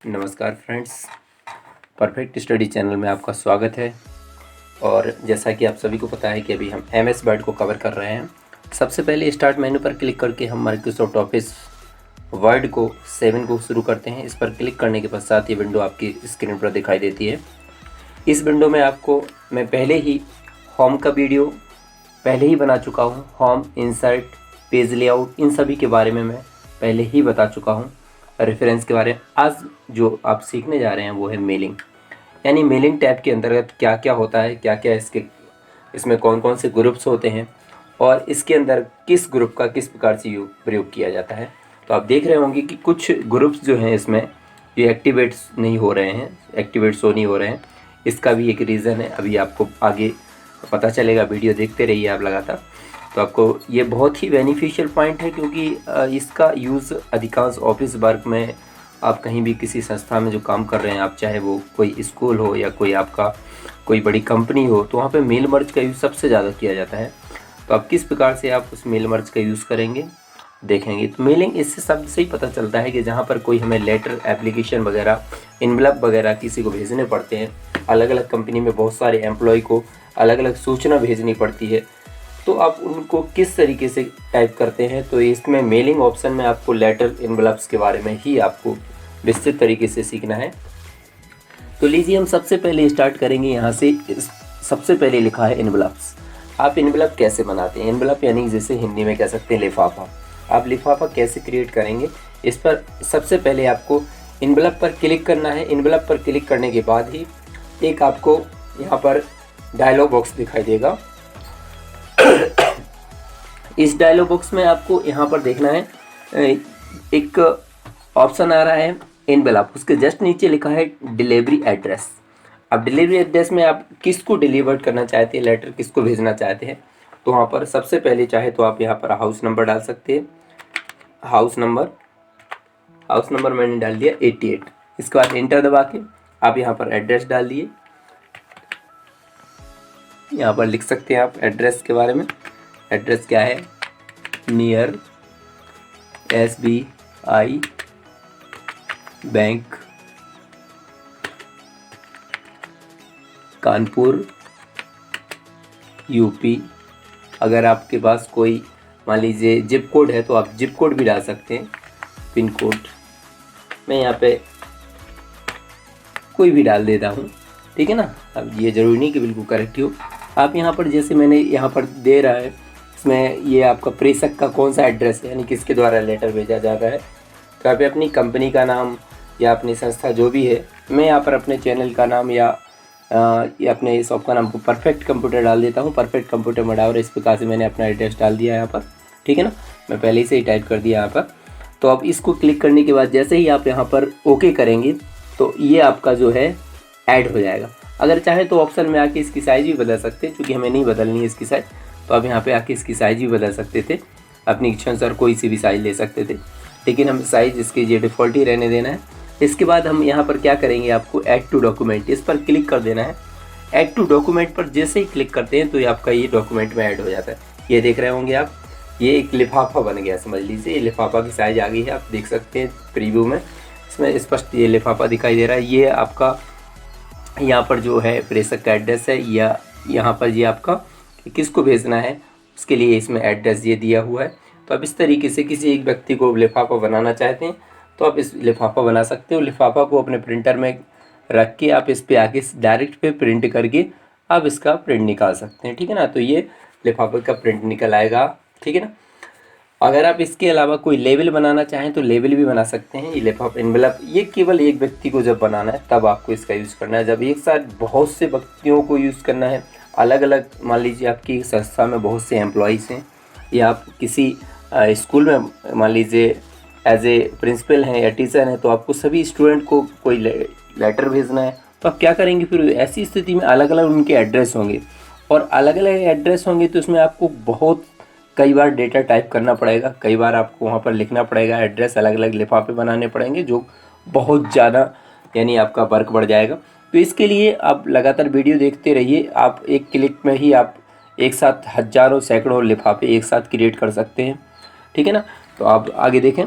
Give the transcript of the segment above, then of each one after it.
नमस्कार friends, perfect study channel में आपका स्वागत है। और जैसा कि आप सभी को पता है कि अभी हम MS वर्ड को कवर कर रहे हैं। सबसे पहले स्टार्ट मेन्यू पर क्लिक करके हम माइक्रोसॉफ्ट ऑफिस वर्ड को 7 को शुरू करते हैं। इस पर क्लिक करने के पश्चात ये विंडो आपकी स्क्रीन पर दिखाई देती है। इस विंडो में आपको मैं पहले ही होम का वीडियो पहले ही बना चुका हूँ। होम, इंसर्ट, पेज लेआउट, इन सभी के बारे में मैं पहले ही बता चुका हूँ। रेफरेंस के बारे में आज जो आप सीखने जा रहे हैं वो है मेलिंग, यानी मेलिंग टैब के अंतर्गत क्या क्या होता है, क्या क्या इसमें कौन कौन से ग्रुप्स होते हैं और इसके अंदर किस ग्रुप का किस प्रकार से प्रयोग किया जाता है। तो आप देख रहे होंगे कि कुछ ग्रुप्स जो हैं इसमें ये एक्टिवेट नहीं हो रहे हैं, एक्टिवेट शो नहीं हो रहे हैं। इसका भी एक रीज़न है, अभी आपको आगे पता चलेगा। वीडियो देखते रहिए आप लगातार, तो आपको ये बहुत ही बेनिफिशियल पॉइंट है, क्योंकि इसका यूज़ अधिकांश ऑफिस वर्क में, आप कहीं भी किसी संस्था में जो काम कर रहे हैं, आप चाहे वो कोई स्कूल हो या कोई आपका कोई बड़ी कंपनी हो, तो वहाँ पे मेल मर्ज का यूज़ सबसे ज़्यादा किया जाता है। तो आप किस प्रकार से आप उस मेल मर्ज का यूज़ करेंगे देखेंगे। तो मेलिंग इससे शब्द से ही पता चलता है कि जहाँ पर कोई हमें लेटर, एप्लीकेशन वगैरह, इनवलप वगैरह किसी को भेजने पड़ते हैं। अलग अलग कंपनी में बहुत सारे एम्प्लॉय को अलग अलग सूचना भेजनी पड़ती है, तो आप उनको किस तरीके से टाइप करते हैं। तो इसमें मेलिंग ऑप्शन में आपको लेटर, इनवलप्स के बारे में ही आपको विस्तृत तरीके से सीखना है। तो लीजिए हम सबसे पहले स्टार्ट करेंगे यहाँ से। सबसे पहले लिखा है इनवलप्स। आप इनवलप कैसे बनाते हैं? इनवलप यानी जैसे हिंदी में कह सकते हैं लिफाफा। आप लिफाफा कैसे क्रिएट करेंगे, इस पर सबसे पहले आपको इनवलप पर क्लिक करना है। इनवलप पर क्लिक करने के बाद ही एक आपको यहाँ पर डायलॉग बॉक्स दिखाई देगा। इस डायलॉग बॉक्स में आपको यहाँ पर देखना है, एक ऑप्शन आ रहा है एनवेलप, उसके जस्ट नीचे लिखा है डिलीवरी एड्रेस। अब डिलीवरी एड्रेस में आप किसको डिलीवर करना चाहते हैं, लेटर किसको भेजना चाहते हैं, तो वहाँ पर सबसे पहले चाहे तो आप यहाँ पर हाउस नंबर डाल सकते हैं। हाउस नंबर मैंने डाल दिया 88। इसके बाद एंटर दबा के आप यहाँ पर एड्रेस डाल दिए। यहाँ पर लिख सकते हैं आप एड्रेस के बारे में। एड्रेस क्या है? Near SBI bank, Kanpur, UP। अगर आपके पास कोई मान लीजिए जिप कोड है तो आप जिप कोड भी डाल सकते हैं। पिन कोड मैं यहाँ पे कोई भी डाल देता हूँ, ठीक है ना। अब ये ज़रूरी नहीं कि बिल्कुल करेक्ट हो। आप यहाँ पर जैसे मैंने यहाँ पर दे रहा है, इसमें ये आपका प्रेषक का कौन सा एड्रेस है, यानी किसके द्वारा लेटर भेजा जा रहा है। तो आप अपनी कंपनी का नाम या अपनी संस्था जो भी है, मैं यहाँ पर अपने चैनल का नाम या अपने शॉप का नाम को परफेक्ट कंप्यूटर डाल देता हूँ। परफेक्ट कंप्यूटर मडावर, इस प्रकार से मैंने अपना एड्रेस डाल दिया यहाँ पर, ठीक है ना। मैं पहले से ही टाइप कर दिया यहाँ पर। तो अब इसको क्लिक करने के बाद जैसे ही आप यहाँ पर ओके करेंगे तो ये आपका जो है ऐड हो जाएगा। अगर चाहे तो ऑप्शन में आके इसकी साइज़ भी बदल सकते हैं, क्योंकि हमें नहीं बदलनी है इसकी साइज़, तो आप यहाँ पे आके इसकी साइज़ भी बदल सकते थे। अपनी इच्छा अनुसार कोई सी भी साइज़ ले सकते थे, लेकिन हम साइज़ इसकी ये डिफ़ॉल्ट ही रहने देना है। इसके बाद हम यहाँ पर क्या करेंगे, आपको ऐड टू डॉक्यूमेंट, इस पर क्लिक कर देना है। ऐड टू डॉक्यूमेंट पर जैसे ही क्लिक करते हैं तो ये आपका ये डॉक्यूमेंट में ऐड हो जाता है। ये देख रहे होंगे आप, ये एक लिफाफा बन गया, समझ लीजिए। ये लिफाफा की साइज़ आ गई है, आप देख सकते हैं प्रीव्यू में, इसमें स्पष्ट ये लिफाफा दिखाई दे रहा है। ये आपका यहाँ पर जो है प्रेषक का एड्रेस है, या यहाँ पर ये आपका किसको भेजना है उसके लिए इसमें एड्रेस ये दिया हुआ है। तो आप इस तरीके से किसी एक व्यक्ति को लिफाफा बनाना चाहते हैं तो आप इस लिफाफा बना सकते हो। लिफाफा को अपने प्रिंटर में रख के आप इस पे आके डायरेक्ट पे प्रिंट करके आप इसका प्रिंट निकाल सकते हैं, ठीक है ना। तो ये लिफाफे का प्रिंट निकल आएगा, ठीक है ना। अगर आप इसके अलावा कोई लेबल बनाना चाहें तो लेबल भी बना सकते हैं। ये लिफाफा, एनवेलप, ये केवल एक व्यक्ति को जब बनाना है तब आपको इसका यूज़ करना है। जब एक साथ बहुत से व्यक्तियों को यूज़ करना है, अलग अलग, मान लीजिए आपकी संस्था में बहुत से एम्प्लॉइज़ हैं, या आप किसी स्कूल में मान लीजिए एज ए प्रिंसिपल हैं या टीचर हैं, तो आपको सभी स्टूडेंट को कोई लेटर भेजना है, तो आप क्या करेंगे फिर ऐसी स्थिति में अलग अलग उनके एड्रेस होंगे, और अलग अलग एड्रेस होंगे तो उसमें आपको बहुत कई बार डेटा टाइप करना पड़ेगा, कई बार आपको वहाँ पर लिखना पड़ेगा, एड्रेस अलग अलग लिफाफे बनाने पड़ेंगे, जो बहुत ज़्यादा यानी आपका वर्क बढ़ जाएगा। तो इसके लिए आप लगातार वीडियो देखते रहिए। आप एक क्लिक में ही आप एक साथ हज़ारों सैकड़ों लिफाफे एक साथ क्रिएट कर सकते हैं, ठीक है ना। तो आप आगे देखें।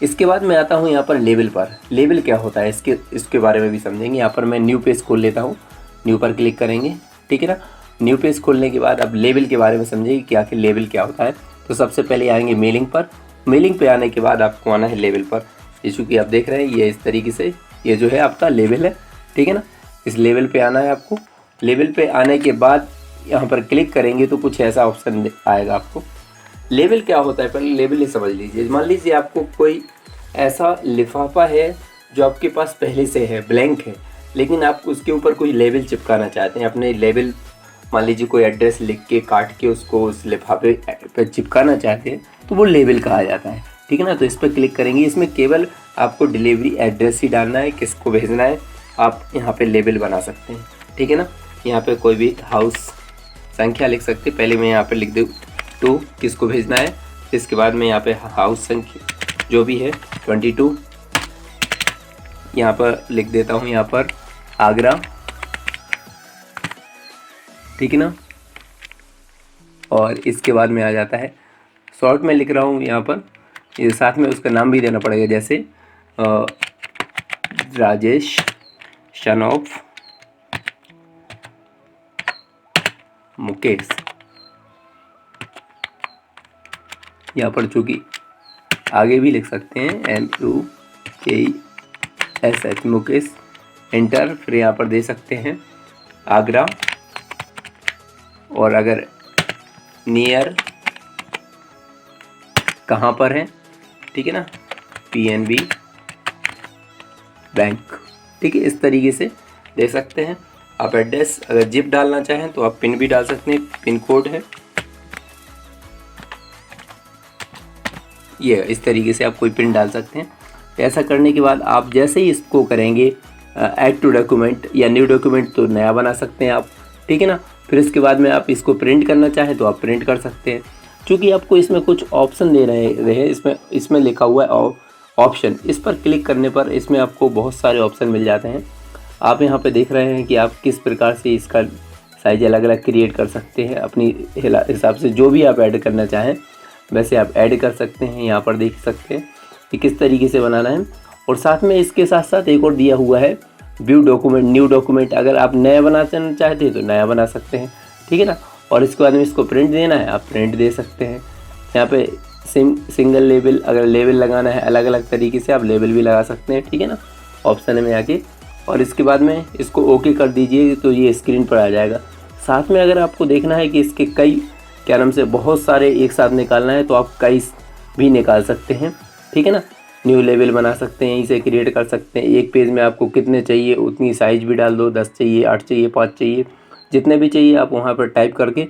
इसके बाद मैं आता हूँ यहाँ पर लेबल पर। लेबल क्या होता है इसके बारे में भी समझेंगे। यहाँ पर मैं न्यू पेज खोल लेता हूँ, न्यू पर क्लिक करेंगे, ठीक है ना। न्यू पेज खोलने के बाद अब लेबल के बारे में समझेंगे कि आखिर लेबल क्या होता है। तो सबसे पहले आएंगे मेलिंग पर। मेलिंग पे आने के बाद आपको आना है लेबल पर। इशू की आप देख रहे हैं ये इस तरीके से ये जो है आपका लेबल है, ठीक है ना। इस लेबल पे आना है आपको। लेबल पे आने के बाद यहाँ पर क्लिक करेंगे तो कुछ ऐसा ऑप्शन आएगा आपको। लेबल क्या होता है पहले लेबल ही समझ लीजिए। मान लीजिए आपको कोई ऐसा लिफाफा है जो आपके पास पहले से है, ब्लैंक है, लेकिन आप उसके ऊपर कोई लेबल चिपकाना चाहते हैं। अपने लेबल मान लीजिए कोई एड्रेस लिख के काट के उसको उस लिफाफे पे चिपकाना चाहते हैं तो वो लेबल कहा जाता है, ठीक है ना। तो इस पर क्लिक करेंगे। इसमें केवल आपको डिलीवरी एड्रेस ही डालना है, किसको भेजना है। आप यहाँ पे लेबल बना सकते हैं, ठीक है ना। यहाँ पे कोई भी हाउस संख्या लिख सकते हैं। पहले मैं यहाँ पे लिख दूँ 2 किसको भेजना है। इसके बाद मैं यहाँ पे हाउस संख्या जो भी है 22 यहाँ पर लिख देता हूँ, यहाँ पर आगरा, ठीक है ना। और इसके बाद में आ जाता है शॉर्ट में लिख रहा हूँ यहाँ पर, ये साथ में उसका नाम भी देना पड़ेगा, जैसे राजेश सन ऑफ मुकेश। यहाँ पर चूँकि आगे भी लिख सकते हैं MUKESH मुकेश। एंटर। फिर यहाँ पर दे सकते हैं आगरा, और अगर नियर कहाँ पर है, ठीक है ना, PNB बैंक, ठीक है। इस तरीके से दे सकते हैं आप एड्रेस। अगर जिप डालना चाहें तो आप पिन भी डाल सकते हैं, पिन कोड है ये। इस तरीके से आप कोई पिन डाल सकते हैं। ऐसा करने के बाद आप जैसे ही इसको करेंगे ऐड टू डॉक्यूमेंट या न्यू डॉक्यूमेंट, तो नया बना सकते हैं आप, ठीक है ना। फिर इसके बाद में आप इसको प्रिंट करना चाहें तो आप प्रिंट कर सकते हैं। क्योंकि आपको इसमें कुछ ऑप्शन दे रहे हैं, इसमें लिखा हुआ है ऑप्शन। इस पर क्लिक करने पर इसमें आपको बहुत सारे ऑप्शन मिल जाते हैं। आप यहाँ पे देख रहे हैं कि आप किस प्रकार से इसका साइज अलग अलग क्रिएट कर सकते हैं अपनी हिसाब से। जो भी आप ऐड करना चाहें वैसे आप ऐड कर सकते हैं। यहाँ पर देख सकते हैं कि किस तरीके से बनाना है। और साथ में इसके साथ साथ एक और दिया हुआ है व्यू डॉक्यूमेंट, न्यू डॉक्यूमेंट। अगर आप नया बनाना चाहते हैं तो नया बना सकते हैं, ठीक है ना। और इसके बाद में इसको प्रिंट देना है, आप प्रिंट दे सकते हैं। यहाँ पे सिंगल लेबल, अगर लेबल लगाना है अलग अलग तरीके से आप लेबल भी लगा सकते हैं, ठीक है ना, ऑप्शन में आके। और इसके बाद में इसको ओके कर दीजिए तो ये स्क्रीन पर आ जाएगा। साथ में अगर आपको देखना है कि इसके कई क्या नाम से बहुत सारे एक साथ निकालना है तो आप कई भी निकाल सकते हैं, ठीक है ना। न्यू लेवल बना सकते हैं, इसे क्रिएट कर सकते हैं। एक पेज में आपको कितने चाहिए उतनी साइज भी डाल दो, 10 चाहिए, 8 चाहिए, 5 चाहिए, जितने भी चाहिए आप वहाँ पर टाइप करके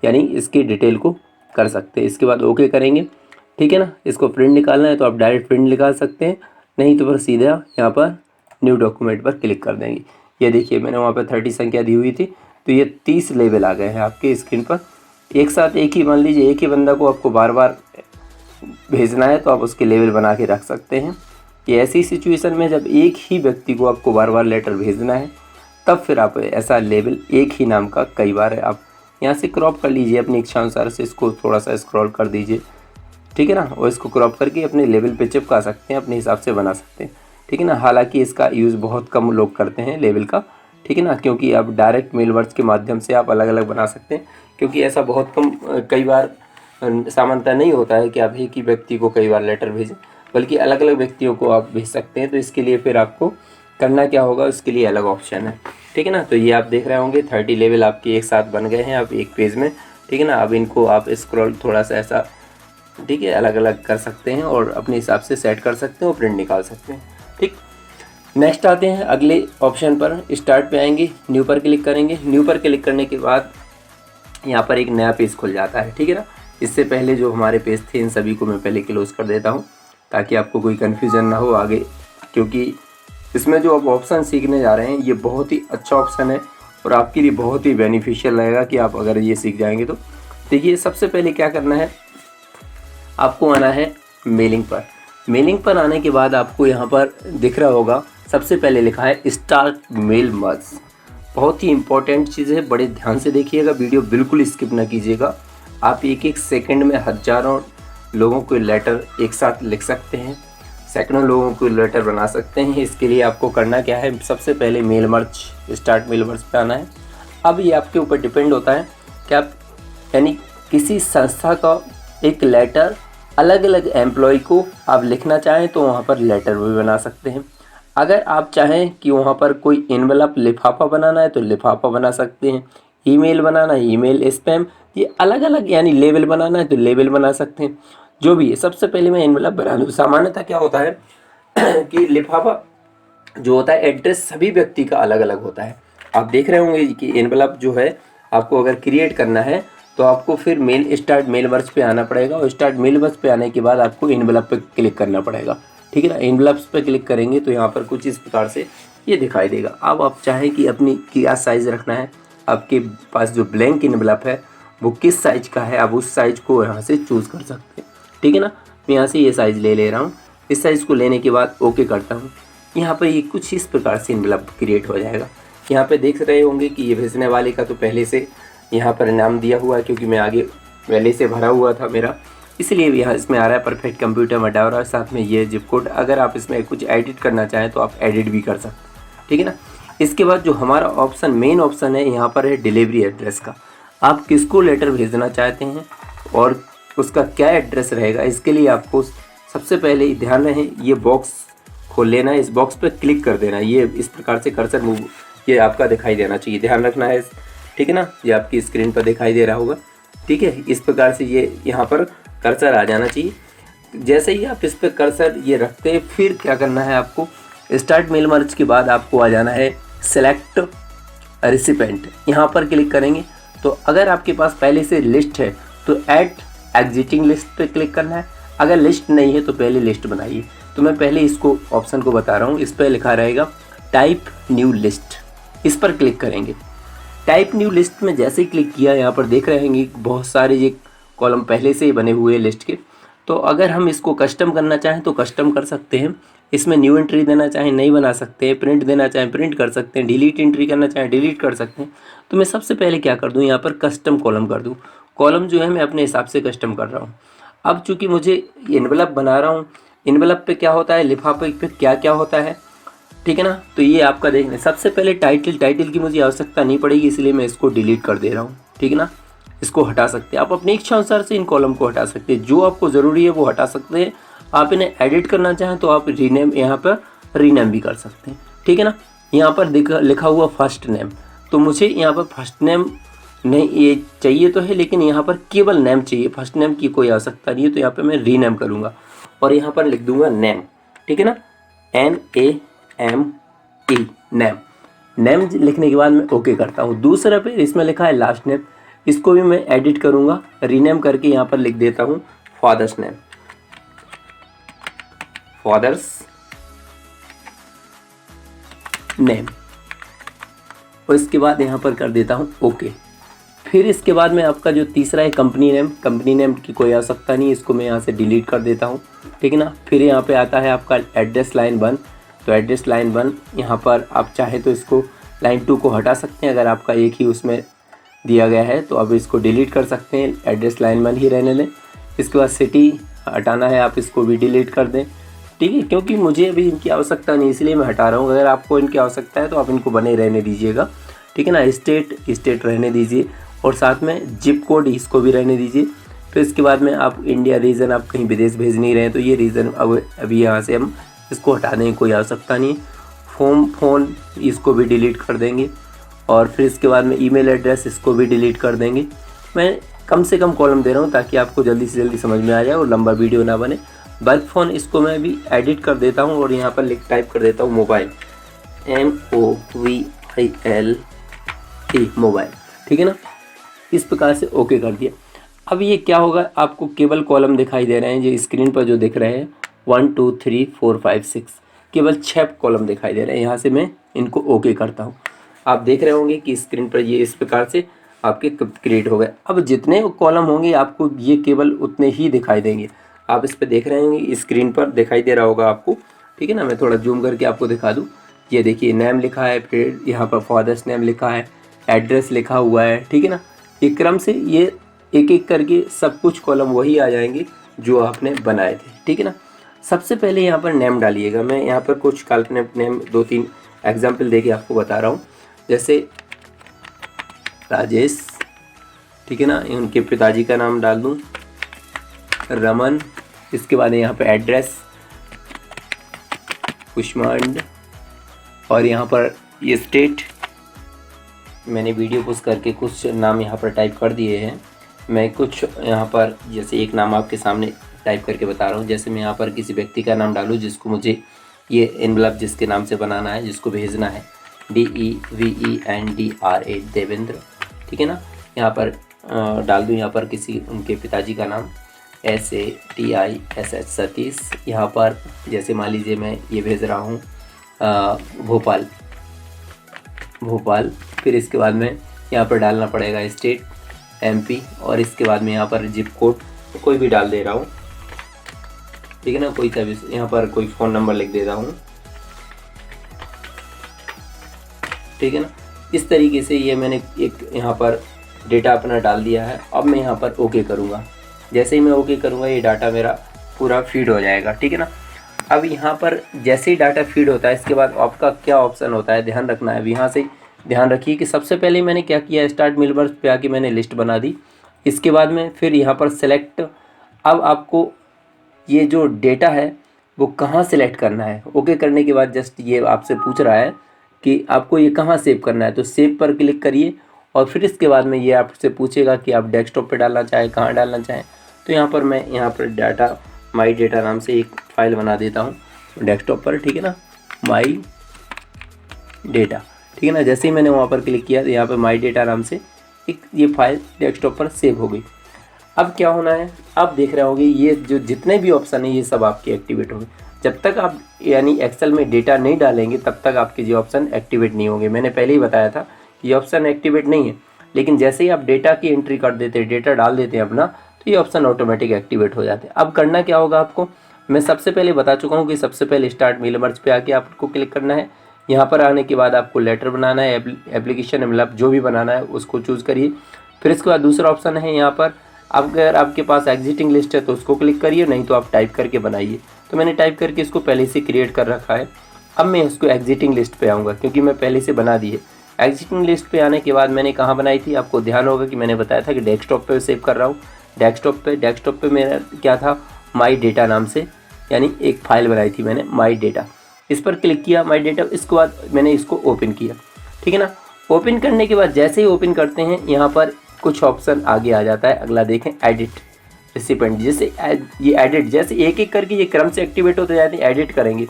यानी इसकी डिटेल को कर सकते हैं। इसके बाद ओके करेंगे, ठीक है ना। इसको प्रिंट निकालना है तो आप डायरेक्ट प्रिंट निकाल सकते हैं, नहीं तो फिर सीधा यहाँ पर न्यू डॉक्यूमेंट पर क्लिक कर देंगे। ये देखिए मैंने वहाँ पर 30 संख्या दी हुई थी तो ये 30 लेवल आ गए हैं आपके स्क्रीन पर। एक साथ एक ही, मान लीजिए एक ही बंदा को आपको बार बार भेजना है तो आप उसके लेवल बना के रख सकते हैं। ये ऐसी सिचुएशन में जब एक ही व्यक्ति को आपको बार बार लेटर भेजना है तब फिर आप ऐसा लेवल एक ही नाम का कई बार आप यहाँ से क्रॉप कर लीजिए अपनी इच्छा अनुसार से, इसको थोड़ा सा स्क्रॉल कर दीजिए, ठीक है ना। और इसको क्रॉप करके अपने लेवल पे चिपका सकते हैं, अपने हिसाब से बना सकते हैं, ठीक है ना। हालांकि इसका यूज़ बहुत कम लोग करते हैं लेवल का, ठीक है ना, क्योंकि आप डायरेक्ट मेल वर्ड्स के माध्यम से आप अलग अलग बना सकते हैं। क्योंकि ऐसा बहुत कम कई बार सामान्यतः नहीं होता है कि आप एक ही व्यक्ति को कई बार लेटर भेजें, बल्कि अलग अलग व्यक्तियों को आप भेज सकते हैं। तो इसके लिए फिर आपको करना क्या होगा, उसके लिए अलग ऑप्शन है, ठीक है ना। तो ये आप देख रहे होंगे 30 लेवल आपके एक साथ बन गए हैं आप एक पेज में, ठीक है ना। अब इनको आप स्क्रॉल थोड़ा सा ऐसा, ठीक है, अलग अलग कर सकते हैं और अपने हिसाब से सेट कर सकते हैं और प्रिंट निकाल सकते हैं, ठीक। नेक्स्ट आते हैं अगले ऑप्शन पर, स्टार्ट पे आएंगे, न्यू पर क्लिक करेंगे। न्यू पर क्लिक करने के बाद यहाँ पर एक नया पेज खुल जाता है, ठीक है ना। इससे पहले जो हमारे पेज थे इन सभी को मैं पहले क्लोज कर देता हूँ ताकि आपको कोई कन्फ्यूज़न ना हो आगे, क्योंकि इसमें जो आप ऑप्शन सीखने जा रहे हैं ये बहुत ही अच्छा ऑप्शन है और आपके लिए बहुत ही बेनिफिशियल रहेगा कि आप अगर ये सीख जाएंगे तो देखिए सबसे पहले क्या करना है, आपको आना है मेलिंग पर। मेलिंग पर आने के बाद आपको यहाँ पर दिख रहा होगा, सबसे पहले लिखा है स्टार्ट मेल मर्ज। बहुत ही इंपॉर्टेंट चीज़ है, बड़े ध्यान से देखिएगा, वीडियो बिल्कुल स्किप ना कीजिएगा। आप एक एक सेकंड में हज़ारों लोगों को लेटर एक साथ लिख सकते हैं, सैकड़ों लोगों को लेटर बना सकते हैं। इसके लिए आपको करना क्या है, सबसे पहले mail merge, start mail merge पे आना है। अब ये आपके ऊपर डिपेंड होता है कि आप यानी किसी संस्था का एक लेटर अलग अलग एम्प्लॉय को आप लिखना चाहें तो वहाँ पर लेटर भी बना सकते हैं। अगर आप चाहें कि वहाँ पर कोई एनवेलप लिफाफा बनाना है तो लिफाफा बना सकते हैं, ईमेल बनाना है ईमेल, स्पैम, ये अलग अलग यानी लेबल बनाना है तो लेबल बना सकते हैं। जो भी है, सबसे पहले मैं एनवेलप बना लूँ। सामान्यतः क्या होता है कि लिफाफा जो होता है एड्रेस सभी व्यक्ति का अलग अलग होता है। आप देख रहे होंगे कि एनवेलप जो है आपको अगर क्रिएट करना है तो आपको फिर मेल स्टार्ट मेल मर्ज पे आना पड़ेगा, और स्टार्ट मेल मर्ज पे आने के बाद आपको एनवेलप पे क्लिक करना पड़ेगा। ठीक है ना, एनवेलप्स पे क्लिक करेंगे तो यहाँ पर कुछ इस प्रकार से ये दिखाई देगा। अब आप चाहें कि अपनी क्या साइज़ रखना है, आपके पास जो ब्लैंक एनवेलप है वो किस साइज़ का है, आप उस साइज़ को यहाँ से चूज़ कर सकते हैं। ठीक है ना, मैं यहाँ से ये साइज़ ले रहा हूँ। इस साइज़ को लेने के बाद ओके करता हूँ। यहाँ पर ये कुछ इस प्रकार से एनवेलप क्रिएट हो जाएगा। यहाँ पे देख रहे होंगे कि ये भेजने वाले का तो पहले से यहाँ पर नाम दिया हुआ है, क्योंकि मैं आगे पहले से भरा हुआ था मेरा, इसलिए यहाँ इसमें आ रहा है परफेक्ट कंप्यूटर मटावरा, और साथ में ये जिप कोड। अगर आप इसमें कुछ एडिट करना चाहें तो आप एडिट भी कर सकते हैं। ठीक है ना, इसके बाद जो हमारा ऑप्शन मेन ऑप्शन है यहाँ पर है डिलीवरी एड्रेस का। आप किसको लेटर भेजना चाहते हैं और उसका क्या एड्रेस रहेगा, इसके लिए आपको सबसे पहले ध्यान रहे ये बॉक्स खोल लेना है, इस बॉक्स पर क्लिक कर देना है। ये इस प्रकार से कर्सर मूव ये आपका दिखाई देना चाहिए, ध्यान रखना है। ठीक है ना, ये आपकी स्क्रीन पर दिखाई दे रहा होगा। ठीक है, इस प्रकार से ये यहाँ पर कर्सर आ जाना चाहिए। जैसे ही आप इस पर कर्सर ये रखते हैं, फिर क्या करना है आपको, स्टार्ट मेल मर्ज के बाद आपको आ जाना है सेलेक्ट रिसिपेंट। यहाँ पर क्लिक करेंगे तो अगर आपके पास पहले से लिस्ट है तो ऐड एग्जिटिंग लिस्ट पे क्लिक करना है, अगर लिस्ट नहीं है तो पहले लिस्ट बनाइए। तो मैं पहले इसको ऑप्शन को बता रहा हूँ, इस पर लिखा रहेगा टाइप न्यू लिस्ट, इस पर क्लिक करेंगे। टाइप न्यू लिस्ट में जैसे ही क्लिक किया, यहाँ पर देख रहे हैं बहुत सारे ये कॉलम पहले से ही बने हुए हैं लिस्ट के। तो अगर हम इसको कस्टम करना चाहें तो कस्टम कर सकते हैं, इसमें न्यू एंट्री देना चाहें नहीं बना सकते हैं, प्रिंट देना चाहें प्रिंट कर सकते हैं, डिलीट एंट्री करना चाहें डिलीट कर सकते हैं। तो मैं सबसे पहले क्या कर दूँ, यहाँ पर कस्टम कॉलम कर दूँ। कॉलम जो है मैं अपने हिसाब से कस्टम कर रहा हूँ। अब चूँकि मुझे एनवेलप बना रहा हूँ, एनवेलप पे क्या होता है, लिफाफे पे क्या क्या होता है, ठीक है ना, तो ये आपका देखना। सबसे पहले टाइटल की मुझे आवश्यकता नहीं पड़ेगी, इसलिए मैं इसको डिलीट कर दे रहा हूँ। ठीक है ना, इसको हटा सकते हैं आप अपनी इच्छा अनुसार से, इन कॉलम को हटा सकते हैं, जो आपको ज़रूरी है वो हटा सकते हैं। आप इन्हें एडिट करना चाहें तो आप रीनेम यहाँ पर रीनेम भी कर सकते हैं। ठीक है ना, यहाँ पर लिखा हुआ फर्स्ट नेम, तो मुझे यहाँ पर फर्स्ट नेम नहीं ये चाहिए तो है, लेकिन यहाँ पर केवल नेम चाहिए, फर्स्ट नेम की कोई आवश्यकता नहीं है। तो यहाँ पर मैं रीनेम करूँगा और यहाँ पर लिख दूँगा नेम। ठीक है ना, NAME नेम। नेम लिखने के बाद मैं ओके करता हूँ। दूसरा पे इसमें लिखा है लास्ट नेम, इसको भी मैं एडिट करूँगा, रीनेम करके यहाँ पर लिख देता हूँ फादर्स नेम, फादर्स नेम, और इसके बाद यहाँ पर कर देता हूँ ओके। फिर इसके बाद में आपका जो तीसरा है कंपनी नेम की कोई आवश्यकता नहीं, इसको मैं यहाँ से डिलीट कर देता हूँ। ठीक है ना, फिर यहाँ पे आता है आपका एड्रेस लाइन 1, तो एड्रेस लाइन 1 यहाँ पर आप चाहे तो इसको लाइन 2 को हटा सकते हैं, अगर आपका एक ही उसमें दिया गया है तो अब इसको डिलीट कर सकते हैं, एड्रेस लाइन 1 ही रहने दें। इसके बाद सिटी हटाना है, आप इसको भी डिलीट कर दें। ठीक है, क्योंकि मुझे अभी इनकी आवश्यकता नहीं इसलिए मैं हटा रहा हूँ, अगर आपको इनकी आवश्यकता है तो आप इनको बने रहने दीजिएगा। ठीक है ना, स्टेट रहने दीजिए, और साथ में जिप कोड इसको भी रहने दीजिए। फिर इसके बाद में आप इंडिया रीजन, आप कहीं विदेश भेज नहीं रहे हैं तो ये रीज़न अब अभी यहाँ से हम इसको हटा दें, कोई आवश्यकता नहीं। फ़ोन इसको भी डिलीट कर देंगे, और फिर इसके बाद में ईमेल एड्रेस इसको भी डिलीट कर देंगे। मैं कम से कम कॉलम दे रहा हूँ ताकि आपको जल्दी से जल्दी समझ में आ जाए और लंबा वीडियो ना बने। वर्क फ़ोन इसको मैं भी एडिट कर देता हूँ और यहाँ पर टाइप कर देता हूँ मोबाइल, MOBILE मोबाइल। ठीक है ना, इस प्रकार से ओके कर दिया। अब ये क्या होगा, आपको केवल कॉलम दिखाई दे रहे हैं, जो स्क्रीन पर जो दिख रहे हैं 1 2 3 4 5 6, केवल 6 कॉलम दिखाई दे रहे हैं। यहाँ से मैं इनको ओके करता हूँ। आप देख रहे होंगे कि स्क्रीन पर ये इस प्रकार से आपके क्रिएट हो गए। अब जितने कॉलम होंगे आपको ये केवल उतने ही दिखाई देंगे। आप इस पे देख रहे होंगे, स्क्रीन पर दिखाई दे रहा होगा आपको, ठीक है ना। मैं थोड़ा जूम करके आपको दिखा दूँ। ये देखिए नेम लिखा है, फिर यहाँ पर फादर्स नेम लिखा है, एड्रेस लिखा हुआ है, ठीक है ना। एक क्रम से ये एक एक करके सब कुछ कॉलम वही आ जाएंगे जो आपने बनाए थे, ठीक है ना। सबसे पहले यहाँ पर नेम डालिएगा। मैं यहाँ पर कुछ काल्पनिक नेम 2-3 एग्जाम्पल दे के आपको बता रहा हूँ। जैसे राजेश, ठीक है ना, उनके पिताजी का नाम डाल दूँ रमन। इसके बाद यहाँ पर एड्रेस कुष्मांड, और यहाँ पर ये स्टेट। मैंने वीडियो पोस्ट करके कुछ नाम यहाँ पर टाइप कर दिए हैं। मैं कुछ यहाँ पर जैसे एक नाम आपके सामने टाइप करके बता रहा हूँ। जैसे मैं यहाँ पर किसी व्यक्ति का नाम डालूँ जिसको मुझे ये एनवलप जिसके नाम से बनाना है, जिसको भेजना है, DEVENDRA देवेंद्र, ठीक है ना। यहाँ पर डाल दूँ यहाँ पर किसी उनके पिताजी का नाम SATISH सतीश। यहाँ पर जैसे मान लीजिए मैं ये भेज रहा हूँ भोपाल। फिर इसके बाद में यहाँ पर डालना पड़ेगा स्टेट MP, और इसके बाद में यहाँ पर जिप कोड कोई भी डाल दे रहा हूँ, ठीक है ना। कोई सा भी यहाँ पर कोई फ़ोन नंबर लिख देता हूँ, ठीक है ना। इस तरीके से ये मैंने एक यहाँ पर डेटा अपना डाल दिया है। अब मैं यहाँ पर ओके करूँगा। जैसे ही मैं ओके करूँगा ये डाटा मेरा पूरा फीड हो जाएगा, ठीक है ना। अब यहाँ पर जैसे ही डाटा फीड होता है इसके बाद आपका क्या ऑप्शन होता है ध्यान रखना है। अब यहाँ से ध्यान रखिए कि सबसे पहले मैंने क्या किया, स्टार्ट मिलवर्स पे आके मैंने लिस्ट बना दी। इसके बाद में फिर यहाँ पर सेलेक्ट। अब आपको ये जो डेटा है वो कहाँ सेलेक्ट करना है। ओके करने के बाद जस्ट ये आपसे पूछ रहा है कि आपको ये कहाँ सेव करना है, तो सेव पर क्लिक करिए। और फिर इसके बाद में ये आपसे पूछेगा कि आप डेस्कटॉप पे डालना चाहें, कहाँ डालना चाहें। तो यहाँ पर मैं यहाँ पर डाटा माई डेटा नाम से एक फ़ाइल बना देता हूँ डेस्कटॉप पर, ठीक है ना, माई डेटा, ठीक है ना। जैसे ही मैंने वहाँ पर क्लिक किया तो यहाँ पर माई डेटा नाम से एक ये फाइल डेस्कटॉप पर सेव हो गई। अब क्या होना है, आप देख रहे होंगे ये जो जितने भी ऑप्शन है ये सब आपके एक्टिवेट होंगे। जब तक आप यानी एक्सेल में डेटा नहीं डालेंगे तब तक आपके ये ऑप्शन एक्टिवेट नहीं होंगे। मैंने पहले ही बताया था ये ऑप्शन एक्टिवेट नहीं है, लेकिन जैसे ही आप डेटा की एंट्री कर देते हैं, डेटा डाल देते हैं अपना, तो ये ऑप्शन ऑटोमेटिक एक्टिवेट हो जाते हैं। अब करना क्या होगा आपको, मैं सबसे पहले बता चुका हूँ कि सबसे पहले स्टार्ट मेल मर्ज पे आके आपको क्लिक करना है। यहाँ पर आने के बाद आपको लेटर बनाना है, एप्लीकेशन मतलब जो भी बनाना है उसको चूज़ करिए। फिर इसके बाद दूसरा ऑप्शन है यहाँ पर, अगर आपके पास एग्जिटिंग लिस्ट है तो उसको क्लिक करिए, नहीं तो आप टाइप करके बनाइए। तो मैंने टाइप करके इसको पहले से क्रिएट कर रखा है। अब मैं इसको एग्जिटिंग लिस्ट पे आऊँगा क्योंकि मैं पहले से बना दी है। एग्जिटिंग लिस्ट पे आने के बाद मैंने कहाँ बनाई थी, आपको ध्यान होगा कि मैंने बताया था कि डेस्कटॉप पे सेव कर रहा हूँ। डेस्कटॉप पे मेरा क्या था, माई डेटा नाम से, यानी एक फ़ाइल बनाई थी मैंने माई डेटा। इस पर क्लिक किया माई डेटा, इसके बाद मैंने इसको ओपन किया, ठीक है ना। ओपन करने के बाद जैसे ही ओपन करते हैं यहाँ पर कुछ ऑप्शन आगे आ जाता है। अगला देखें, एडिट रिसिपेंट। जैसे ये एडिट, जैसे एक एक करके ये क्रम से एक्टिवेट होते जाते हैं, एडिट करेंगे।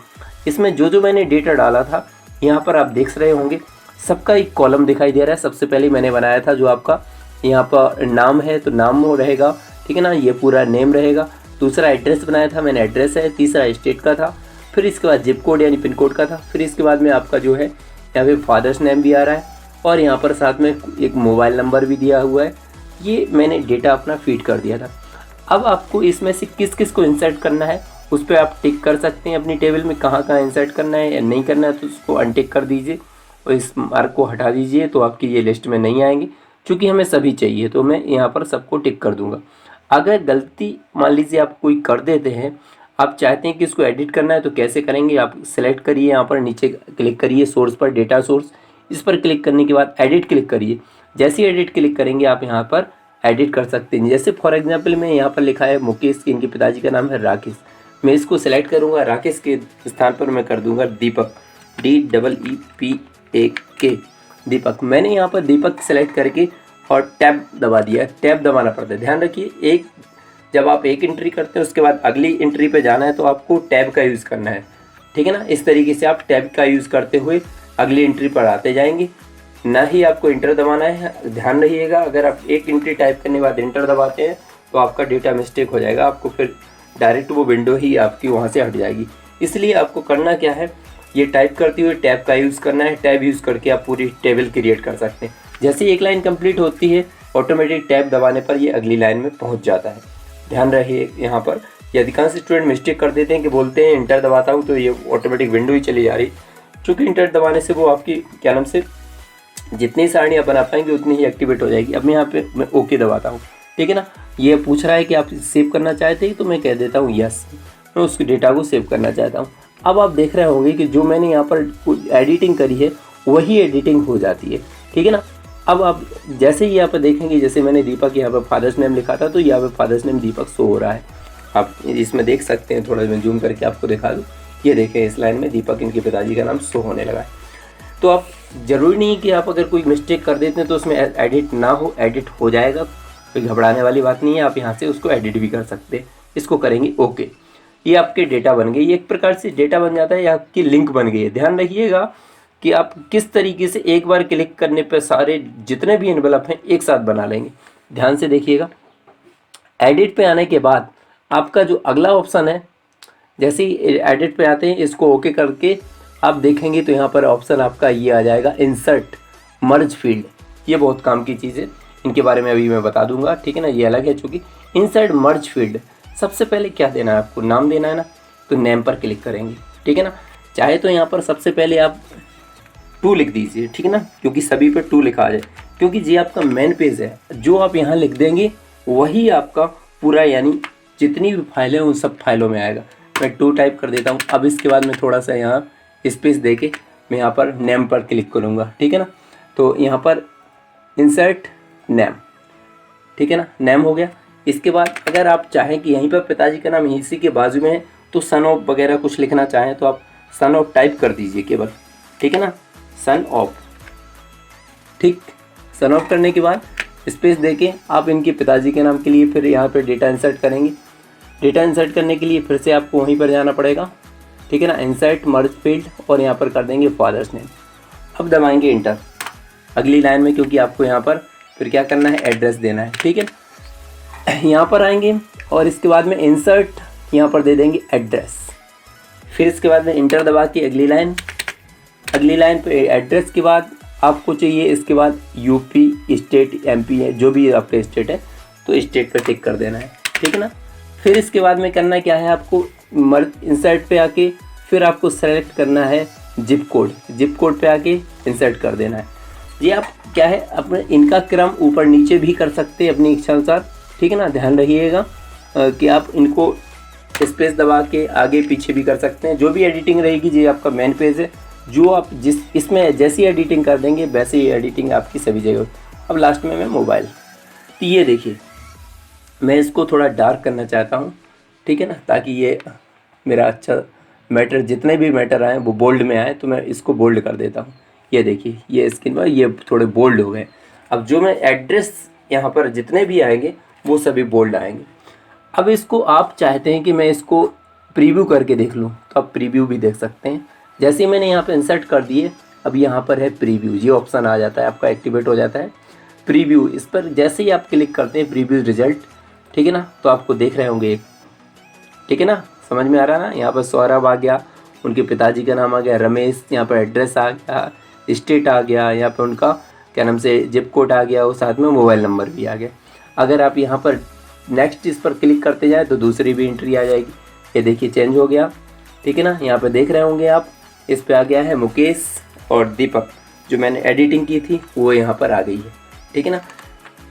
इसमें जो मैंने डेटा डाला था यहाँ पर आप देख रहे होंगे सबका एक कॉलम दिखाई दे रहा है। सबसे पहले मैंने बनाया था जो आपका यहाँ पर नाम है तो नाम वो रहेगा, ठीक है ना, ये पूरा नेम रहेगा। दूसरा एड्रेस बनाया था मैंने, एड्रेस है। तीसरा स्टेट का था। फिर इसके बाद जिप कोड यानी पिन कोड का था। फिर इसके बाद में आपका जो है यहाँ पे फादर्स नेम भी आ रहा है और यहाँ पर साथ में एक मोबाइल नंबर भी दिया हुआ है। ये मैंने डेटा अपना फीड कर दिया था। अब आपको इसमें से किस किस को इंसर्ट करना है उस पर आप टिक कर सकते हैं अपनी टेबल में, कहाँ कहाँ इंसर्ट करना है या नहीं करना है तो उसको अनटिक कर दीजिए और इस मार्क को हटा दीजिए, तो आपकी ये लिस्ट में नहीं आएंगे। चूँकि हमें सभी चाहिए तो मैं यहाँ पर सबको टिक कर दूँगा। अगर गलती मान लीजिए आप कोई कर देते हैं, आप चाहते हैं कि इसको एडिट करना है तो कैसे करेंगे, आप सेलेक्ट करिए, यहाँ पर नीचे क्लिक करिए सोर्स पर, डेटा सोर्स, इस पर क्लिक करने के बाद एडिट क्लिक करिए। जैसे ही एडिट क्लिक करेंगे आप यहाँ पर एडिट कर सकते हैं। जैसे फॉर एग्जांपल मैं यहाँ पर लिखा है मुकेश, इनके पिताजी का नाम है राकेश, मैं इसको सेलेक्ट करूँगा, राकेश के स्थान पर मैं कर दूँगा दीपक, DEEPAK दीपक। मैंने यहाँ पर दीपक सेलेक्ट करके और टैब दबा दिया। टैब दबाना पड़ता है, ध्यान रखिए। जब आप एक एंट्री करते हैं उसके बाद अगली एंट्री पे जाना है तो आपको टैब का यूज़ करना है, ठीक है ना। इस तरीके से आप टैब का यूज़ करते हुए अगली एंट्री पर आते जाएंगे, ना ही आपको इंटर दबाना है। ध्यान रखिएगा, अगर आप एक एंट्री टाइप करने के बाद इंटर दबाते हैं तो आपका डेटा मिस्टेक हो जाएगा, आपको फिर डायरेक्ट वो विंडो ही आपकी वहाँ से हट जाएगी। इसलिए आपको करना क्या है, ये टाइप करते हुए टैब का यूज़ करना है। टैब यूज़ करके आप पूरी टेबल क्रिएट कर सकते हैं। जैसे एक लाइन कंप्लीट होती है ऑटोमेटिक टैब दबाने पर ये अगली लाइन में पहुंच जाता है। ध्यान रहिए यहाँ पर, ये अधिकांश स्टूडेंट मिस्टेक कर देते हैं कि बोलते हैं इंटर दबाता हूँ तो ये ऑटोमेटिक विंडो ही चली जा रही, चूँकि इंटर दबाने से वो आपकी क्या नाम से जितनी सारणियाँ बना पाएंगे उतनी ही एक्टिवेट हो जाएगी। अब यहाँ पे मैं ओके दबाता हूँ, ठीक है ना। ये पूछ रहा है कि आप सेव करना चाहते हैं, तो मैं कह देता हूँ यस, मैं उसके डेटा को सेव करना चाहता हूँ। अब आप देख रहे होंगे कि जो मैंने यहाँ पर एडिटिंग करी है वही एडिटिंग हो जाती है, ठीक है ना। अब आप जैसे ही यहाँ पर देखेंगे, जैसे मैंने दीपक यहाँ पर फादर्स नेम लिखा था तो यहाँ पर फादर्स नेम दीपक शो हो रहा है। आप इसमें देख सकते हैं, थोड़ा मैं जूम करके आपको दिखा दूँ। ये देखें, इस लाइन में दीपक इनके पिताजी का नाम शो होने लगा है। तो आप ज़रूरी नहीं कि आप अगर कोई मिस्टेक कर देते हैं तो उसमें एडिट ना हो, एडिट हो जाएगा, कोई घबराने वाली बात नहीं है। आप यहाँ से उसको एडिट भी कर सकते हैं। इसको करेंगे ओके, ये आपके डेटा बन गए। ये एक प्रकार से डेटा बन जाता है, ये आपकी लिंक बन गई है। ध्यान रखिएगा कि आप किस तरीके से एक बार क्लिक करने पर सारे जितने भी एनवेलप हैं एक साथ बना लेंगे। ध्यान से देखिएगा, एडिट पे आने के बाद आपका जो अगला ऑप्शन है, जैसे ही एडिट पे आते हैं इसको ओके करके आप देखेंगे तो यहाँ पर ऑप्शन आपका ये आ जाएगा, इंसर्ट मर्ज फील्ड। ये बहुत काम की चीज़ है, इनके बारे में अभी मैं बता दूंगा, ठीक है ना। ये अलग है, चूँकि इंसर्ट मर्ज फील्ड सबसे पहले क्या देना है आपको, नाम देना है ना, तो नेम पर क्लिक करेंगे, ठीक है ना। चाहे तो यहाँ पर सबसे पहले आप 2 लिख दीजिए, ठीक है ना, क्योंकि सभी पे 2 लिखा आ जाए, क्योंकि ये आपका मेन पेज है। जो आप यहाँ लिख देंगे वही आपका पूरा, यानी जितनी भी फाइलें उन सब फाइलों में आएगा। मैं 2 टाइप कर देता हूँ। अब इसके बाद मैं थोड़ा सा यहाँ स्पेस देके मैं यहाँ पर नेम पर क्लिक करूँगा, ठीक है ना। तो यहाँ पर इंसर्ट नेम, ठीक है ना, नेम हो गया। इसके बाद अगर आप चाहें कि यहीं पर पिताजी का नाम इसी के बाजू में है तो सन ऑफ वगैरह कुछ लिखना चाहें तो आप सन ऑफ टाइप कर दीजिए केवल, ठीक है ना, सन ऑफ। ठीक, सन ऑफ करने के बाद स्पेस देके आप इनके पिताजी के नाम के लिए फिर यहाँ पर डेटा इंसर्ट करेंगे। डेटा इंसर्ट करने के लिए फिर से आपको वहीं पर जाना पड़ेगा, ठीक है ना, इंसर्ट मर्ज फील्ड, और यहाँ पर कर देंगे फादर्स नेम। अब दबाएंगे इंटर अगली लाइन में, क्योंकि आपको यहाँ पर फिर क्या करना है, एड्रेस देना है, ठीक है। यहाँ पर आएंगे और इसके बाद में इंसर्ट यहाँ पर दे देंगे एड्रेस। फिर इसके बाद में इंटर दबा के अगली लाइन पे एड्रेस के बाद आपको चाहिए, इसके बाद यूपी स्टेट एमपी है, जो भी आपका स्टेट है तो स्टेट पर टिक कर देना है, ठीक है ना। फिर इसके बाद में करना क्या है, आपको इंसर्ट पे आके फिर आपको सेलेक्ट करना है जिप कोड पे आके इंसर्ट कर देना है। ये आप क्या है, अपने इनका क्रम ऊपर नीचे भी कर सकते हैं अपनी इच्छा अनुसार, ठीक है ना। ध्यान रखिएगा कि आप इनको स्पेस दबा के आगे पीछे भी कर सकते हैं। जो भी एडिटिंग रहेगी, ये आपका मेन पेज है, जो आप जिस इसमें जैसी एडिटिंग कर देंगे वैसे ही एडिटिंग आपकी सभी जगह। अब लास्ट में मैं मोबाइल, तो ये देखिए मैं इसको थोड़ा डार्क करना चाहता हूँ, ठीक है ना, ताकि ये मेरा अच्छा मैटर, जितने भी मैटर आए वो बोल्ड में आए, तो मैं इसको बोल्ड कर देता हूँ। ये देखिए, ये स्क्रीन पर ये थोड़े बोल्ड हो गए। अब जो मैं एड्रेस यहाँ पर जितने भी आएंगे वो सभी बोल्ड आएंगे। अब इसको आप चाहते हैं कि मैं इसको प्रीव्यू करके देख लूँ, तो आप प्रीव्यू भी देख सकते हैं। जैसे ही मैंने यहाँ पर इंसर्ट कर दिए, अब यहाँ पर है प्रीव्यू, ये ऑप्शन आ जाता है आपका, एक्टिवेट हो जाता है प्रीव्यू। इस पर जैसे ही आप क्लिक करते हैं प्रीव्यू रिजल्ट, ठीक है ना, तो आपको देख रहे होंगे, ठीक है ना, समझ में आ रहा है ना। यहाँ पर सौरभ आ गया, उनके पिताजी का नाम आ गया रमेश, यहाँ पर एड्रेस आ गया, स्टेट आ गया, यहाँ पर उनका क्या नाम से जिप कोड आ गया, और साथ में मोबाइल नंबर भी आ गया। अगर आप यहाँ पर नेक्स्ट इस पर क्लिक करते जाए तो दूसरी भी एंट्री आ जाएगी। ये देखिए चेंज हो गया, ठीक है ना। यहाँ पर देख रहे होंगे आप, इस पर आ गया है मुकेश और दीपक, जो मैंने एडिटिंग की थी वो यहाँ पर आ गई है, ठीक है ना।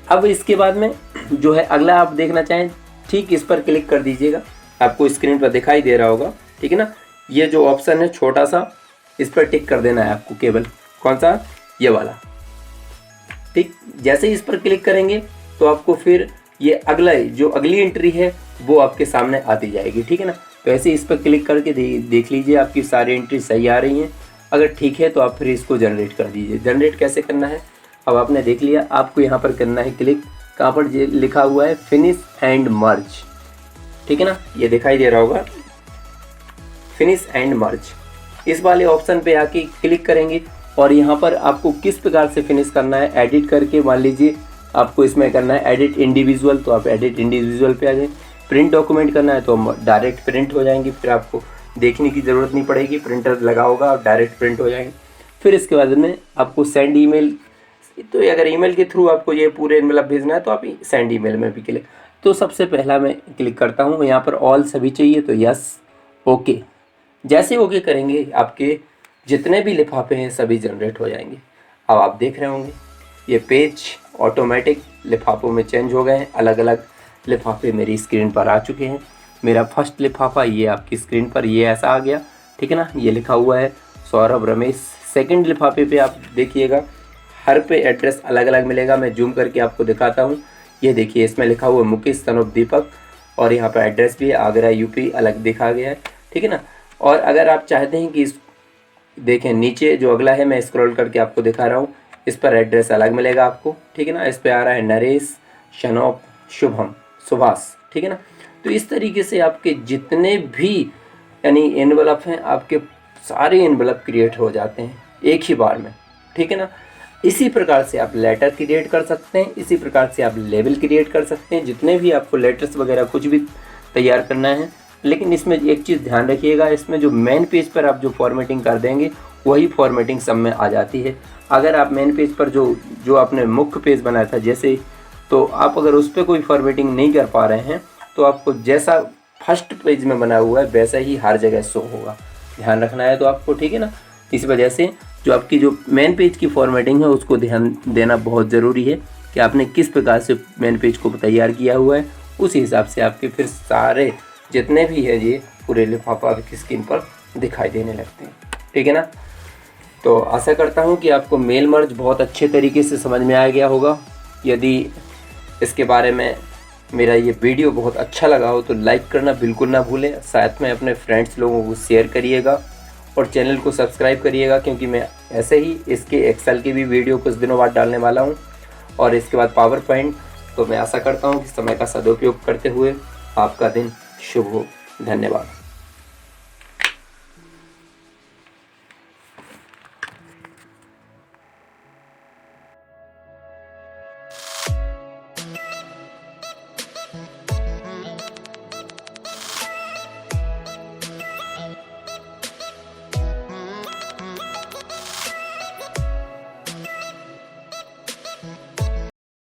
अब इसके बाद में जो है अगला आप देखना चाहें, ठीक इस पर क्लिक कर दीजिएगा, आपको स्क्रीन पर दिखाई दे रहा होगा, ठीक है ना। ये जो ऑप्शन है छोटा सा, इस पर टिक कर देना है आपको, केवल कौन सा, ये वाला, ठीक। जैसे ही इस पर क्लिक करेंगे तो आपको फिर ये अगला जो अगली एंट्री है वो आपके सामने आती जाएगी, ठीक है ना। तो ऐसे इस पर क्लिक करके देख लीजिए आपकी सारी एंट्री सही आ रही हैं। अगर ठीक है तो आप फिर इसको जनरेट कर दीजिए। जनरेट कैसे करना है, अब आपने देख लिया, आपको यहाँ पर करना है क्लिक, कहाँ पर लिखा हुआ है फिनिश एंड मर्ज, ठीक है ना, ये दिखाई दे रहा होगा फिनिश एंड मर्ज। इस वाले ऑप्शन पे आके क्लिक करेंगे और यहाँ पर आपको किस प्रकार से फिनिश करना है, एडिट करके, मान लीजिए आपको इसमें करना है एडिट इंडिविजुअल, तो आप एडिट इंडिविजुअल पे आ जाए। प्रिंट डॉक्यूमेंट करना है तो हम डायरेक्ट प्रिंट हो जाएंगे, फिर आपको देखने की ज़रूरत नहीं पड़ेगी, प्रिंटर लगा होगा, आप डायरेक्ट प्रिंट हो जाएंगे। फिर इसके बाद में आपको सेंड ईमेल तो अगर ईमेल के थ्रू आपको ये पूरे एनवेलप भेजना है तो आप सेंड ईमेल में भी क्लिक, तो सबसे पहला मैं क्लिक करता हूँ यहाँ पर ऑल सभी चाहिए तो यस ओके। जैसे ओके करेंगे आपके जितने भी लिफाफे हैं सभी जनरेट हो जाएंगे। अब आप देख रहे होंगे ये पेज ऑटोमेटिक लिफाफों में चेंज हो गए हैं, अलग अलग लिफाफे मेरी स्क्रीन पर आ चुके हैं। मेरा फर्स्ट लिफाफा ये आपकी स्क्रीन पर ये ऐसा आ गया, ठीक है ना, ये लिखा हुआ है सौरभ रमेश। सेकंड लिफाफे पे आप देखिएगा हर पे एड्रेस अलग अलग मिलेगा, मैं जूम करके आपको दिखाता हूँ। ये देखिए इसमें लिखा हुआ है मुकेश सन ऑफ दीपक और यहाँ पर एड्रेस भी आगरा यूपी अलग दिखा गया है, ठीक है ना। और अगर आप चाहते हैं कि देखें नीचे जो अगला है मैं स्क्रॉल करके आपको दिखा रहा हूँ, इस पर एड्रेस अलग मिलेगा आपको, ठीक है ना। इस पर आ रहा है नरेश, शनौप, शुभम, सुभाष, ठीक है ना। तो इस तरीके से आपके जितने भी यानी एनवलप हैं आपके सारे एनवलप क्रिएट हो जाते हैं एक ही बार में, ठीक है ना। इसी प्रकार से आप लेटर क्रिएट कर सकते हैं, इसी प्रकार से आप लेबल क्रिएट कर सकते हैं, जितने भी आपको लेटर्स वगैरह कुछ भी तैयार करना है। लेकिन इसमें एक चीज़ ध्यान रखिएगा, इसमें जो मेन पेज पर आप जो फॉर्मेटिंग कर देंगे वही फॉर्मेटिंग सब में आ जाती है। अगर आप मेन पेज पर जो आपने मुख्य पेज बनाया था जैसे, तो आप अगर उस पर कोई फॉर्मेटिंग नहीं कर पा रहे हैं तो आपको जैसा फर्स्ट पेज में बना हुआ है वैसा ही हर जगह शो होगा, ध्यान रखना है तो आपको, ठीक है ना। इस वजह से जो आपकी जो मेन पेज की फॉर्मेटिंग है उसको ध्यान देना बहुत ज़रूरी है कि आपने किस प्रकार से मेन पेज को तैयार किया हुआ है, उसी हिसाब से आपके फिर सारे जितने भी है ये पूरे लिफाफा आपकी स्क्रीन पर दिखाई देने लगते हैं, ठीक है ना। तो आशा करता हूँ कि आपको मेल मर्ज बहुत अच्छे तरीके से समझ में आ गया होगा। यदि इसके बारे में मेरा ये वीडियो बहुत अच्छा लगा हो तो लाइक करना बिल्कुल ना भूलें, साथ में अपने फ्रेंड्स लोगों को शेयर करिएगा और चैनल को सब्सक्राइब करिएगा, क्योंकि मैं ऐसे ही इसके एक्सेल की भी वीडियो कुछ दिनों बाद डालने वाला हूँ और इसके बाद पावर पॉइंट। तो मैं आशा करता हूँ कि समय का सदुपयोग करते हुए आपका दिन शुभ हो। धन्यवाद।